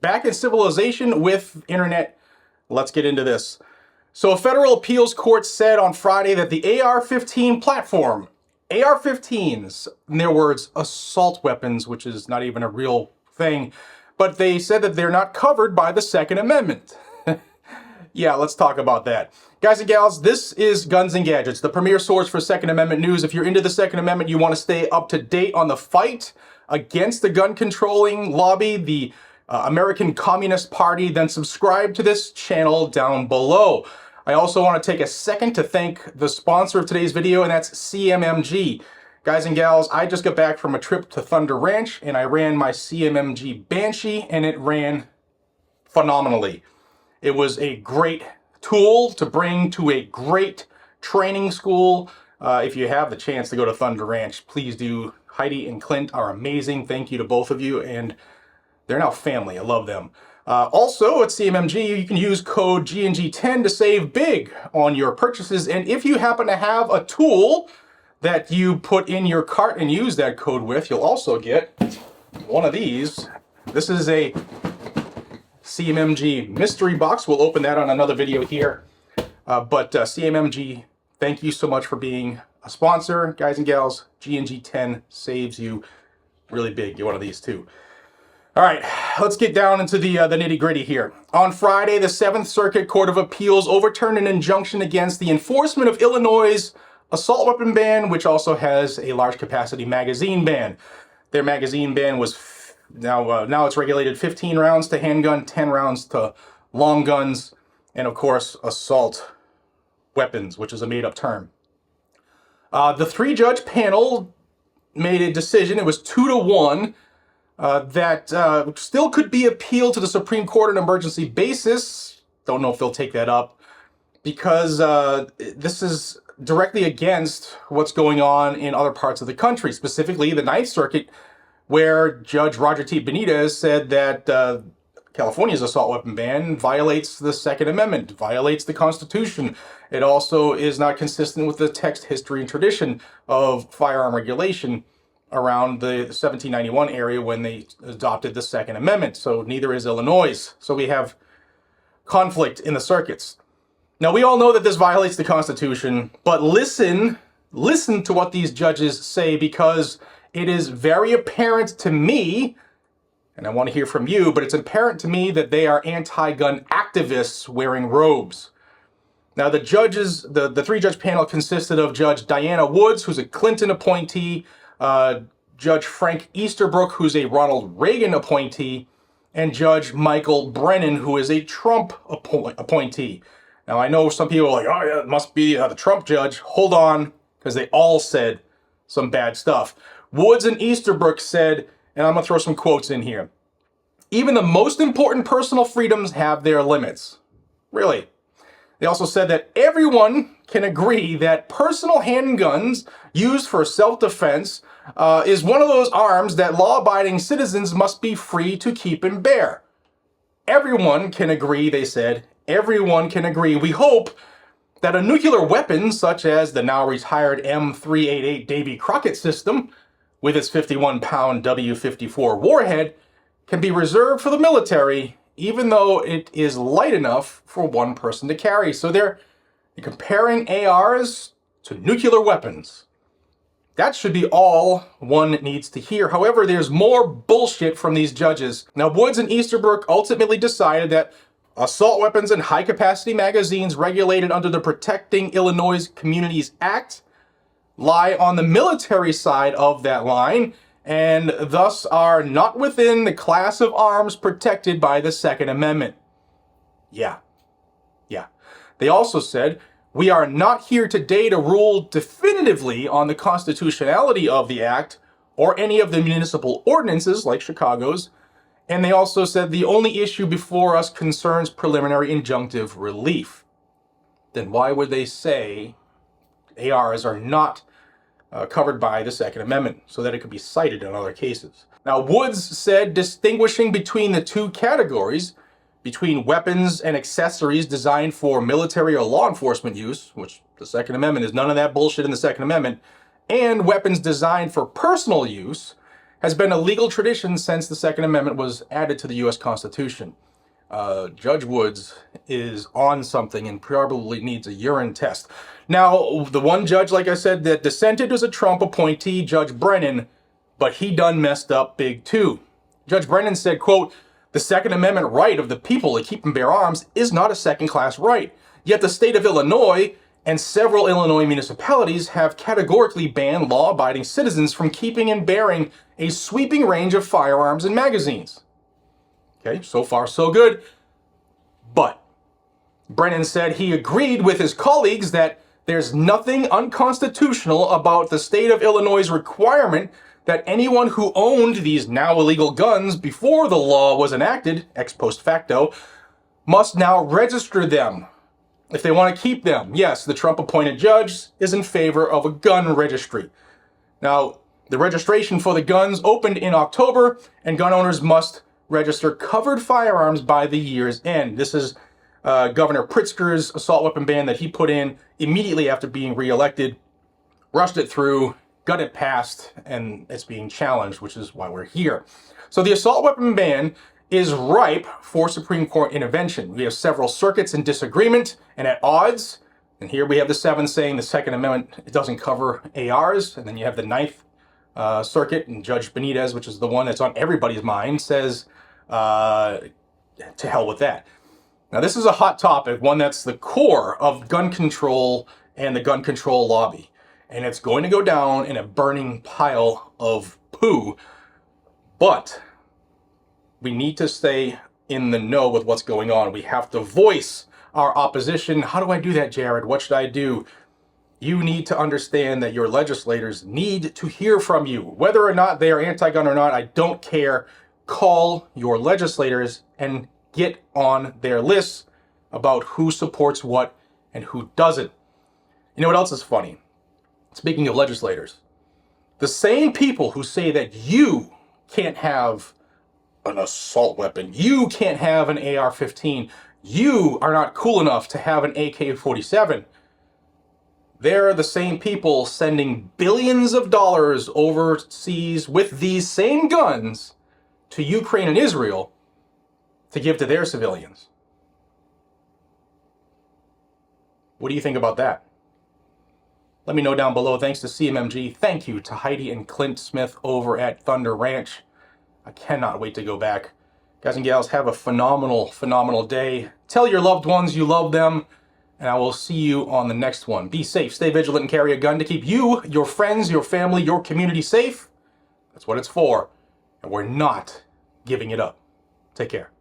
back in civilization with internet. Let's get into this. So a federal appeals court said on Friday that the AR-15 platform, AR-15s, in their words, assault weapons, which is not even a real thing, but they said that they're not covered by the Second Amendment. Yeah, let's talk about that. Guys and gals, this is Guns and Gadgets, the premier source for Second Amendment news. If you're into the Second Amendment, you want to stay up to date on the fight against the gun-controlling lobby, the American Communist Party, then subscribe to this channel down below. I also want to take a second to thank the sponsor of today's video, and that's CMMG. Guys and gals, I just got back from a trip to Thunder Ranch, and I ran my CMMG Banshee, and it ran phenomenally. It was a great tool to bring to a great training school. If you have the chance to go to Thunder Ranch, please do. Heidi and Clint are amazing. Thank you to both of you, and they're now family. I love them. Also, at CMMG, you can use code GNG10 to save big on your purchases. And if you happen to have a tool that you put in your cart and use that code with, you'll also get one of these. This is a CMMG mystery box. We'll open that on another video here. But CMMG, thank you so much for being a sponsor. Guys and gals, GNG10 saves you really big. Get one of these too. All right, let's get down into the nitty-gritty here. On Friday, the 7th Circuit Court of Appeals overturned an injunction against the enforcement of Illinois' assault weapon ban, which also has a large capacity magazine ban. Their magazine ban was now it's regulated 15 rounds to handgun, 10 rounds to long guns, and of course assault weapons, which is a made-up term. The 3-judge panel made a decision. It was 2-1 that still could be appealed to the Supreme Court on an emergency basis. Don't know if they'll take that up because this is directly against what's going on in other parts of the country, specifically the 9th Circuit, where Judge Roger T. Benitez said that California's assault weapon ban violates the Second Amendment, violates the Constitution. It also is not consistent with the text, history, and tradition of firearm regulation around the 1791 area when they adopted the Second Amendment. So neither is Illinois. So we have conflict in the circuits. Now, we all know that this violates the Constitution, but listen to what these judges say, because it is very apparent to me, and I want to hear from you, but it's apparent to me that they are anti-gun activists wearing robes. Now, the 3-judge panel consisted of Judge Diana Woods, who's a Clinton appointee, Judge Frank Easterbrook, who's a Ronald Reagan appointee, and Judge Michael Brennan, who is a Trump appointee. Now, I know some people are like, oh yeah, it must be the Trump judge. Hold on, because they all said some bad stuff. Woods and Easterbrook said, and I'm going to throw some quotes in here, even the most important personal freedoms have their limits. Really. They also said that everyone can agree that personal handguns used for self-defense is one of those arms that law-abiding citizens must be free to keep and bear. Everyone can agree, they said. Everyone can agree. We hope that a nuclear weapon, such as the now retired M388 Davy Crockett system, with its 51-pound W54 warhead, can be reserved for the military, even though it is light enough for one person to carry. So they're comparing ARs to nuclear weapons. That should be all one needs to hear. However, there's more bullshit from these judges. Now, Woods and Easterbrook ultimately decided that assault weapons and high-capacity magazines regulated under the Protecting Illinois Communities Act lie on the military side of that line, and thus are not within the class of arms protected by the Second Amendment. Yeah. They also said, we are not here today to rule definitively on the constitutionality of the act or any of the municipal ordinances like Chicago's. And they also said the only issue before us concerns preliminary injunctive relief. Then why would they say ARs are not covered by the Second Amendment, so that it could be cited in other cases? Now, Woods said distinguishing between the two categories, between weapons and accessories designed for military or law enforcement use, which the Second Amendment is none of that bullshit in the Second Amendment, and weapons designed for personal use, has been a legal tradition since the Second Amendment was added to the U.S. Constitution. Judge Woods is on something and probably needs a urine test. Now, the one judge, like I said, that dissented was a Trump appointee, Judge Brennan, but he done messed up big too. Judge Brennan said, quote, "The Second Amendment right of the people to keep and bear arms is not a second-class right. Yet the state of Illinois and several Illinois municipalities have categorically banned law-abiding citizens from keeping and bearing a sweeping range of firearms and magazines." Okay, so far so good. But Brennan said he agreed with his colleagues that there's nothing unconstitutional about the state of Illinois' requirement that anyone who owned these now illegal guns before the law was enacted, ex post facto, must now register them if they want to keep them. Yes, the Trump-appointed judge is in favor of a gun registry. Now, the registration for the guns opened in October, and gun owners must register covered firearms by the year's end. This is Governor Pritzker's assault weapon ban that he put in immediately after being reelected, rushed it through, got it passed, and it's being challenged, which is why we're here. So the assault weapon ban is ripe for Supreme Court intervention. We have several circuits in disagreement and at odds. And here we have the 7 saying the Second Amendment, it doesn't cover ARs. And then you have the 9th Circuit, and Judge Benitez, which is the one that's on everybody's mind, says to hell with that. Now, this is a hot topic, one that's the core of gun control and the gun control lobby. And it's going to go down in a burning pile of poo. But we need to stay in the know with what's going on. We have to voice our opposition. How do I do that, Jared? What should I do? You need to understand that your legislators need to hear from you. Whether or not they are anti-gun or not, I don't care. Call your legislators and get on their lists about who supports what and who doesn't. You know what else is funny? Speaking of legislators, the same people who say that you can't have an assault weapon, you can't have an AR-15, you are not cool enough to have an AK-47, they're the same people sending billions of dollars overseas with these same guns to Ukraine and Israel to give to their civilians. What do you think about that? Let me know down below. Thanks to CMMG. Thank you to Heidi and Clint Smith over at Thunder Ranch. I cannot wait to go back. Guys and gals, have a phenomenal, phenomenal day. Tell your loved ones you love them, and I will see you on the next one. Be safe, stay vigilant, and carry a gun to keep you, your friends, your family, your community safe. That's what it's for, and we're not giving it up. Take care.